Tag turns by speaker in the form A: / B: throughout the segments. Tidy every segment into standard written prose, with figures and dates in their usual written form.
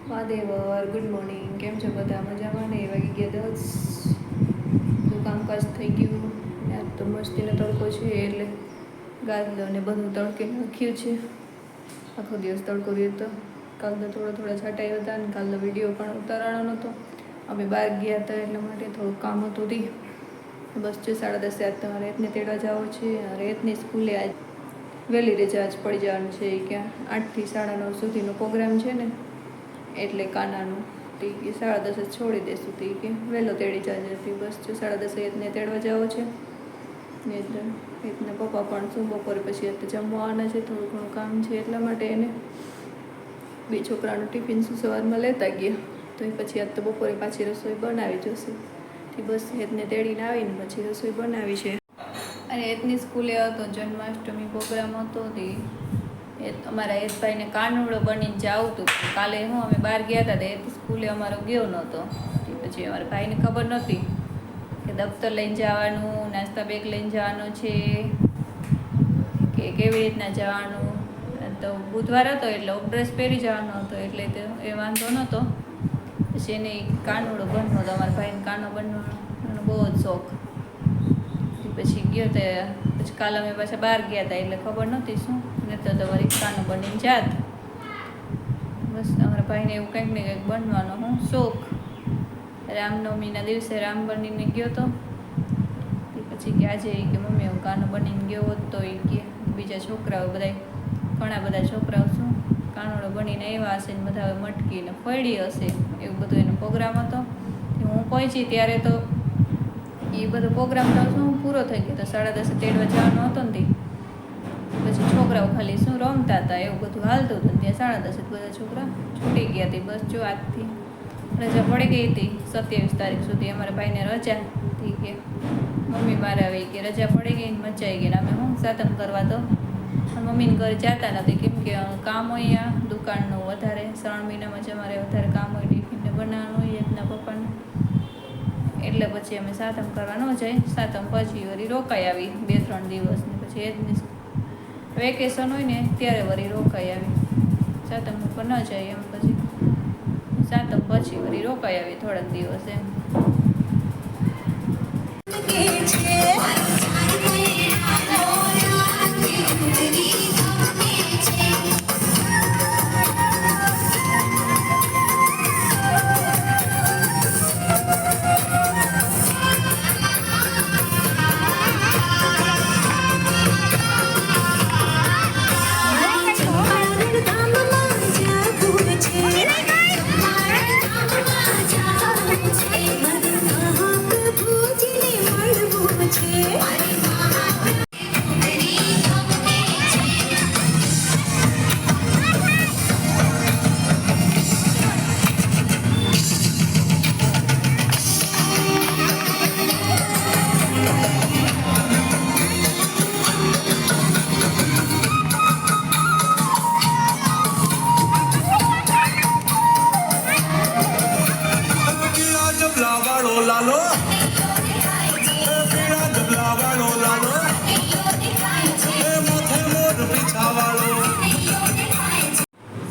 A: મહાદેવર good morning. કેમ છો બધા? મજામાં ને? વાગી ગયા 10. બધું કામકાજ થઈ ગયું ને આજ તો મસ્તીનો તડકો છે એટલે ગાદલો ને બધું તડકે નાખ્યું છે. આખો દિવસ તડકો રહ્યો હતો. કાલ તો થોડા છાંટાઈ હતા ને કાલનો વિડીયો પણ ઉતારવાનો નહોતો. અમે બહાર ગયા હતા એટલા માટે થોડું કામ હતું તે બસ છે. 10:30 આજ તમારે રેતને તેડવા જવો છે. રેતની સ્કૂલે આજ વહેલી રજા જ પડી જવાનું છે કે 8 થી 9:30 સુધીનો પ્રોગ્રામ છે ને એટલે કાનાનું તે કે 10:30 છોડી દેશું તે કે વહેલો તેડી જાય હતી. બસ જો 10:30 એને તેડવા જવો છે ને એટલે એના પપ્પા પણ શું બપોરે પછી અત્યારે જમવાના છે. થોડું ઘણું કામ છે એટલા માટે એને બે છોકરાનું ટિફિન શું સવારમાં લેતા ગયા તો એ પછી આજ તો બપોરે પાછી રસોઈ બનાવી જશે. તે બસ હેતને તેડીને આવીને પછી રસોઈ બનાવી છે. અને હેતની સ્કૂલે હતો જન્માષ્ટમી પ્રોગ્રામ હતો તે અમારા હેતભાઈને કાનુડો બનીને જવું હતું. કાલે અમે બહાર ગયા હતા તો સ્કૂલે અમારો ગયો નહોતો. પછી અમારા ભાઈને ખબર નહોતી કે દફતર લઈને જવાનું, નાસ્તા બેગ લઈને જવાનું છે કે કેવી રીતના જવાનું. તો બુધવાર હતો એટલે ડ્રેસ પહેરી જવાનો હતો એટલે એ વાંધો નહોતો. પછી એને કાનુડો બનવો હતો. અમારા ભાઈને કાનો બનવાનો બહુ જ શોખ. પછી ગયો તે પછી કાલે અમે પાછા બહાર ગયા હતા એટલે ખબર નહોતી શું ને તો તમારી કાનો બનીને જાત. બસ અમારા ભાઈને એવું કંઈક ને કંઈક બનવાનો હું શોખ. રામનવમીના દિવસે રામ બનીને ગયો હતો. પછી કે આજે કે મમ્મી હું કાનો બનીને ગયો હોત તો એ કે બીજા છોકરાઓ બધા ઘણા બધા છોકરાઓ શું કાનુડો બનીને આવ્યા હશે ને બધા મટકીને ફળી હશે એવું બધું એનો પ્રોગ્રામ હતો. હું પહોંચી ત્યારે તો એ બધો પ્રોગ્રામ તો શું પૂરો થઈ ગયો તો 10:30 તેડવા જવાનો હતો ને પછી છોકરાઓ ખાલી શું રમતા હતા એવું બધું હાલતું હતું. ત્યાં 10:30 બધા છોકરા છૂટી ગયા હતી. બસ જો આજથી રજા પડી ગઈ હતી 27 તારીખ સુધી. અમારા ભાઈને રજા હતી કે મમ્મી મારે આવી કે રજા પડી ગઈ ને મચાઈ ગઈ ને અમે હું સાતમ કરવા તો મમ્મીને ઘરે જતા નથી કેમ કે કામ હોય અહીંયા દુકાનનું વધારે. 3 મહિનામાં જ અમારે વધારે કામ હોય ટિફિનને બનાવવાનું હોય એમના પપ્પાને એટલે પછી અમે સાતમ કરવા ન જાય. સાતમ પછી વળી રોકાઈ આવી 2-3 દિવસ ને પછી એજની વેકેશન હોય ને ત્યારે વળી રોકાઈ આવી. સાતમ ઉપર ન જાય એમ પછી સાતમ પછી વળી રોકાઈ આવી થોડાક દિવસ એમ.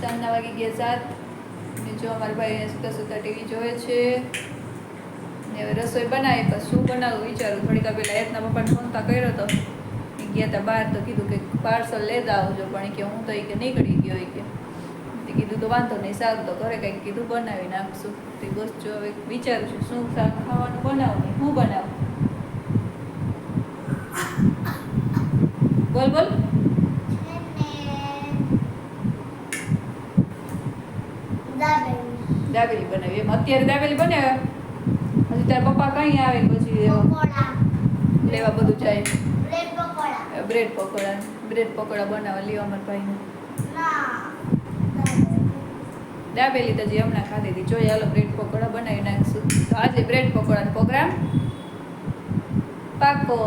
A: સાંજના વાગી ગયા 7 ને જો અમારા ભાઈ સુતા ટીવી જોવે છે ને હવે રસોઈ બનાવી. પછી શું બનાવું વિચારું. થોડીક પહેલાં હેતના પપ્પાને ફોન તો કર્યો હતો એ ગયા હતા બહાર તો કીધું કે પાર્સલ લેતા આવજો પણ કે હું તો એ કે નીકળી ગયો એ કે કીધું તો વાંધો નહીં સારું તો ઘરે કંઈક કીધું બનાવી નાખશું. તે બસ જો હવે વિચારું છું શું શાક ખાવાનું બનાવું ને હું બનાવું. બોલ બોલ. દાબેલી બનાવી એમ અત્યારે દાબેલી બનાવ્યા. હજી તારા પપ્પા કઈ આવે પછી લેવા બધું જાય. બ્રેડ પકોડા બનાવવા લ્યો અમારા ભાઈને. દાબેલી તો જે હમણાં ખાધી હતી જોઈએ હાલો બ્રેડ પકોડા બનાવી નાખશું. તો આજે બ્રેડ પકોડાનો પ્રોગ્રામ પાકો.